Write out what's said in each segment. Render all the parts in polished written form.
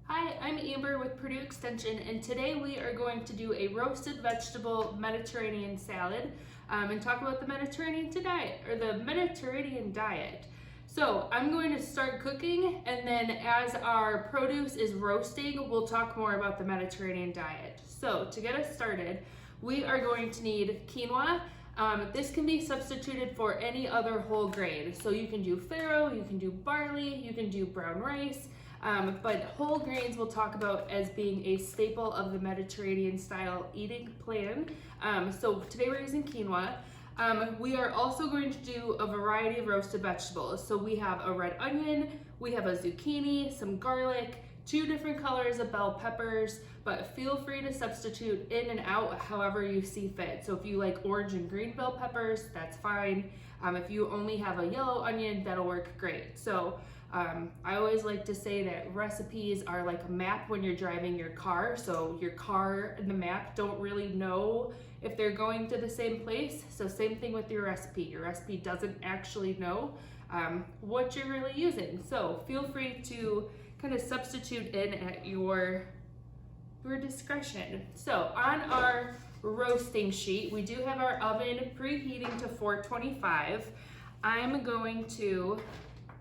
Hi, I'm Amber with Purdue Extension, and today we are going to do a roasted vegetable Mediterranean salad and talk about the Mediterranean diet. So I'm going to start cooking, and then as our produce is roasting, we'll talk more about the Mediterranean diet. So to get us started, we are going to need quinoa. This can be substituted for any other whole grain. So you can do farro, you can do barley, you can do brown rice. But whole grains we'll talk about as being a staple of the Mediterranean style eating plan. So today we're using quinoa. We are also going to do a variety of roasted vegetables. So we have a red onion, we have a zucchini, some garlic, 2 different colors of bell peppers, but feel free to substitute in and out however you see fit. So if you like orange and green bell peppers, that's fine. If you only have a yellow onion, that'll work great. So I always like to say that recipes are like a map when you're driving your car. So your car and the map don't really know if they're going to the same place. So same thing with your recipe. Your recipe doesn't actually know what you're really using. So feel free to kind of substitute in at your discretion. So on our roasting sheet, we do have our oven preheating to 425. I'm going to,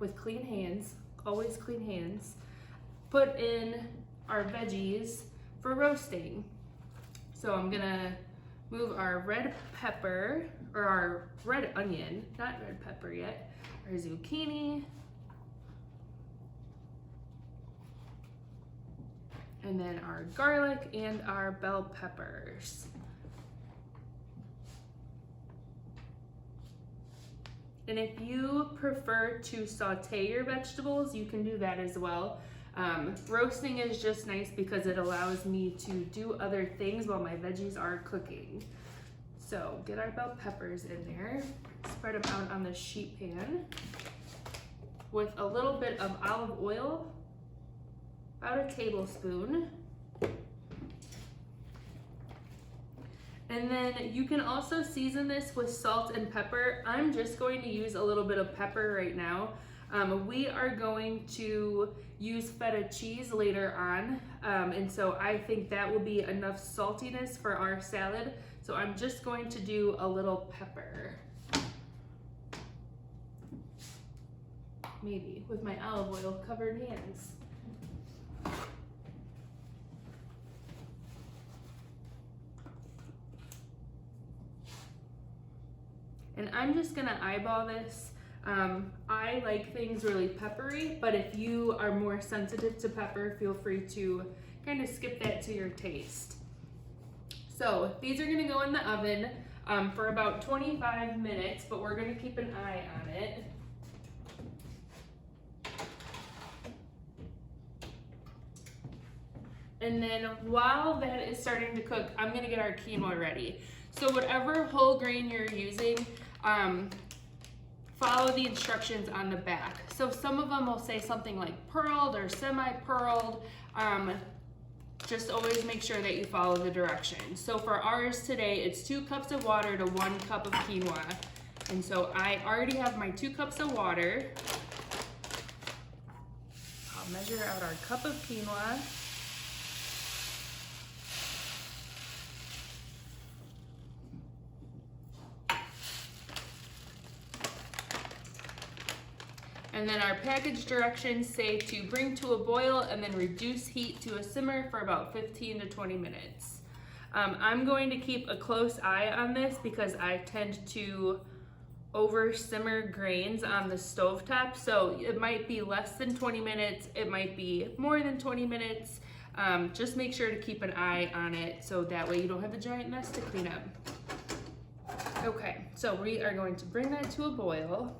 with clean hands, always clean hands, put in our veggies for roasting. So I'm gonna move our red pepper, or our red onion, not red pepper yet, our zucchini, and then our garlic and our bell peppers. And if you prefer to saute your vegetables, you can do that as well. Roasting is just nice because it allows me to do other things while my veggies are cooking. So get our bell peppers in there, spread them out on the sheet pan with a little bit of olive oil, about a tablespoon. And then you can also season this with salt and pepper. I'm just going to use a little bit of pepper right now. We are going to use feta cheese later on, and so I think that will be enough saltiness for our salad. So I'm just going to do a little pepper. Maybe with my olive oil covered hands. And I'm just gonna eyeball this. I like things really peppery, but if you are more sensitive to pepper, feel free to kind of skip that to your taste. So these are gonna go in the oven for about 25 minutes, but we're gonna keep an eye on it. And then while that is starting to cook, I'm gonna get our quinoa ready. So whatever whole grain you're using, follow the instructions on the back. So some of them will say something like pearled or semi-pearled. Just always make sure that you follow the directions. So for ours today, it's 2 cups of water to 1 cup of quinoa. And so I already have my 2 cups of water. I'll measure out our cup of quinoa. And then our package directions say to bring to a boil and then reduce heat to a simmer for about 15 to 20 minutes. I'm going to keep a close eye on this because I tend to over simmer grains on the stovetop. So it might be less than 20 minutes, it might be more than 20 minutes. Just make sure to keep an eye on it so that way you don't have a giant mess to clean up. Okay, so we are going to bring that to a boil.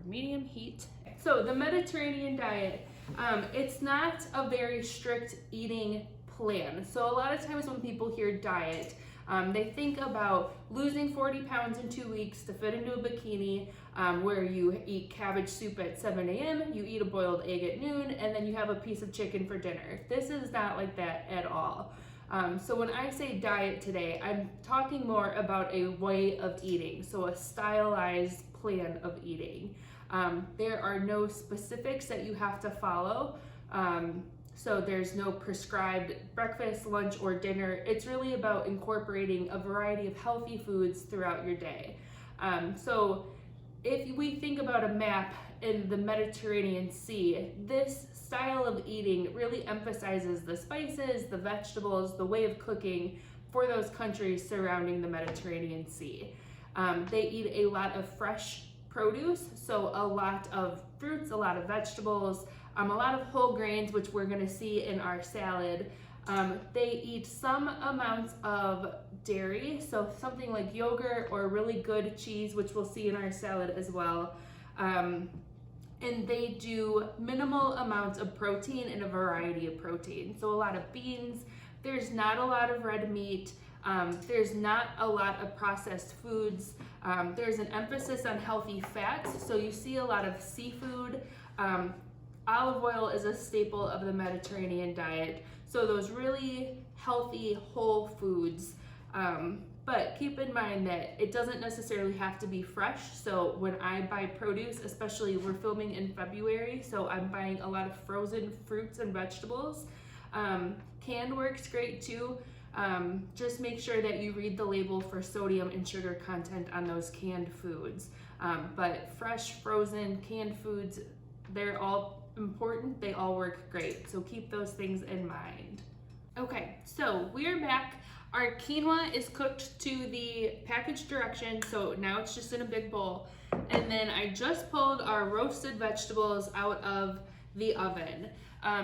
Medium heat. So the Mediterranean diet, it's not a very strict eating plan. So a lot of times when people hear diet, they think about losing 40 pounds in 2 weeks to fit into a bikini, where you eat cabbage soup at 7 a.m., you eat a boiled egg at noon, and then you have a piece of chicken for dinner. This is not like that at all. So when I say diet today, I'm talking more about a way of eating, so a stylized plan of eating. There are no specifics that you have to follow, So there's no prescribed breakfast, lunch, or dinner. It's really about incorporating a variety of healthy foods throughout your day. So if we think about a map in the Mediterranean Sea, this style of eating really emphasizes the spices, the vegetables, the way of cooking for those countries surrounding the Mediterranean Sea. They eat a lot of fresh produce, so a lot of fruits, a lot of vegetables, a lot of whole grains, which we're going to see in our salad. They eat some amounts of dairy, so something like yogurt or really good cheese, which we'll see in our salad as well. And they do minimal amounts of protein and a variety of protein. So a lot of beans, there's not a lot of red meat, there's not a lot of processed foods. There's an emphasis on healthy fats, so you see a lot of seafood. Olive oil is a staple of the Mediterranean diet, so those really healthy whole foods. But keep in mind that it doesn't necessarily have to be fresh. So when I buy produce, especially we're filming in February, so I'm buying a lot of frozen fruits and vegetables. Canned works great too. Just make sure that you read the label for sodium and sugar content on those canned foods. But fresh, frozen, canned foods, they're all important. They all work great. So keep those things in mind. Okay, so we are back. Our quinoa is cooked to the package direction, so now it's just in a big bowl. And then I just pulled our roasted vegetables out of the oven.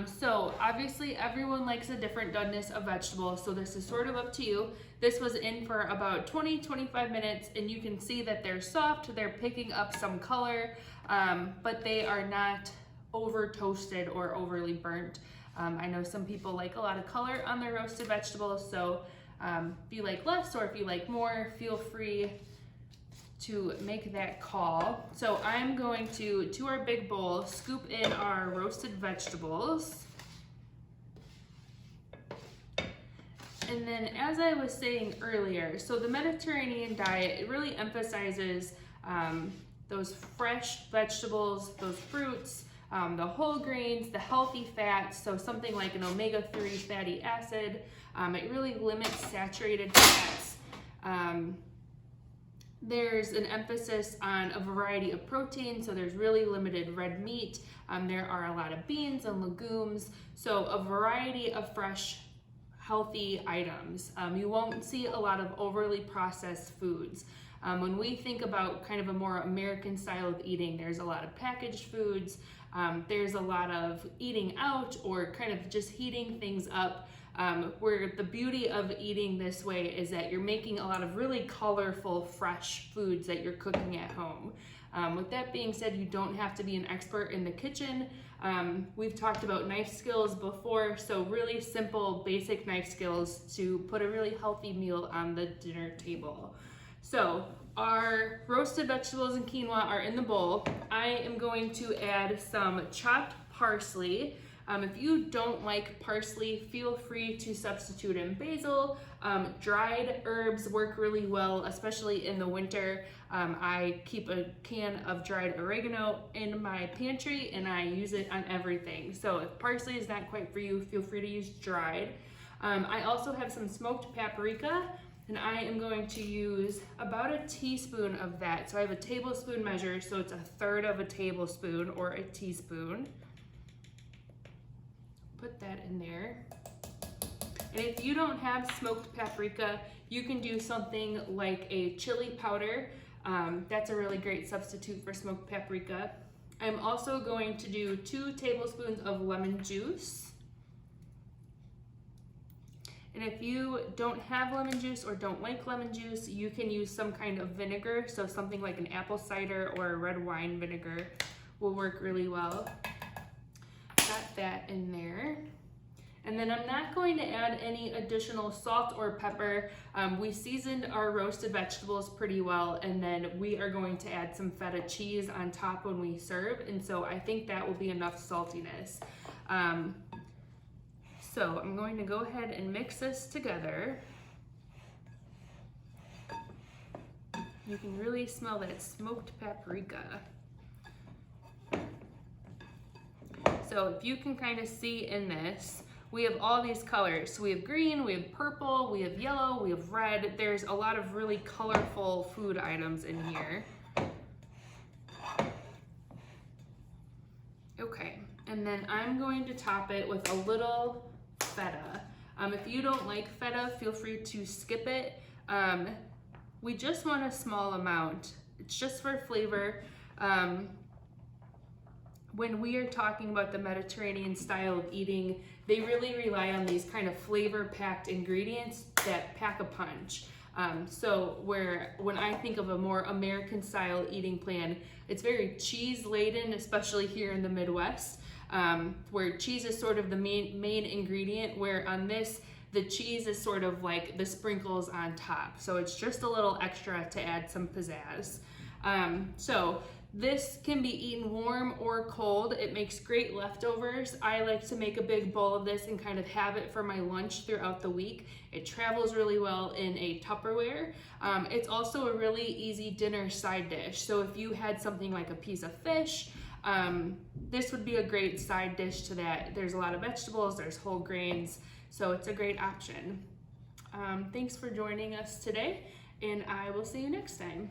So obviously everyone likes a different doneness of vegetables, so this is sort of up to you. This was in for about 20-25 minutes, and you can see that they're soft, they're picking up some color, but they are not over toasted or overly burnt. I know some people like a lot of color on their roasted vegetables, so if you like less or if you like more, feel free to make that call. So I'm going to our big bowl, scoop in our roasted vegetables. And then as I was saying earlier, so the Mediterranean diet, it really emphasizes those fresh vegetables, those fruits, the whole grains, the healthy fats, so something like an omega-3 fatty acid. It really limits saturated fats. There's an emphasis on a variety of protein, so there's really limited red meat. There are a lot of beans and legumes, so a variety of fresh, healthy items. You won't see a lot of overly processed foods. When we think about kind of a more American style of eating, there's a lot of packaged foods. There's a lot of eating out or kind of just heating things up, where the beauty of eating this way is that you're making a lot of really colorful, fresh foods that you're cooking at home. With that being said, you don't have to be an expert in the kitchen. We've talked about knife skills before, so really simple, basic knife skills to put a really healthy meal on the dinner table. So our roasted vegetables and quinoa are in the bowl. I am going to add some chopped parsley. If you don't like parsley, feel free to substitute in basil. Dried herbs work really well, especially in the winter. I keep a can of dried oregano in my pantry and I use it on everything. So if parsley is not quite for you, feel free to use dried. I also have some smoked paprika, and I am going to use about a teaspoon of that. So I have a tablespoon measure, so it's 1/3 of a tablespoon or a teaspoon. Put that in there. And if you don't have smoked paprika, you can do something like a chili powder. That's a really great substitute for smoked paprika. I'm also going to do 2 tablespoons of lemon juice. And if you don't have lemon juice or don't like lemon juice, you can use some kind of vinegar. So something like an apple cider or a red wine vinegar will work really well. Got that in there. And then I'm not going to add any additional salt or pepper. We seasoned our roasted vegetables pretty well, and then we are going to add some feta cheese on top when we serve. And so I think that will be enough saltiness. So I'm going to go ahead and mix this together. You can really smell that smoked paprika. So if you can kind of see in this, we have all these colors. So we have green, we have purple, we have yellow, we have red. There's a lot of really colorful food items in here. Okay, and then I'm going to top it with a little feta. If you don't like feta, feel free to skip it. We just want a small amount. It's just for flavor. When we are talking about the Mediterranean style of eating, they really rely on these kind of flavor-packed ingredients that pack a punch. So when I think of a more American style eating plan, it's very cheese laden, especially here in the Midwest, where cheese is sort of the main ingredient, where on this, the cheese is sort of like the sprinkles on top. So it's just a little extra to add some pizzazz. So this can be eaten warm or cold. It makes great leftovers. I like to make a big bowl of this and kind of have it for my lunch throughout the week. It travels really well in a Tupperware. It's also a really easy dinner side dish. So if you had something like a piece of fish, this would be a great side dish to that. There's a lot of vegetables, there's whole grains, so it's a great option. Thanks for joining us today, and I will see you next time.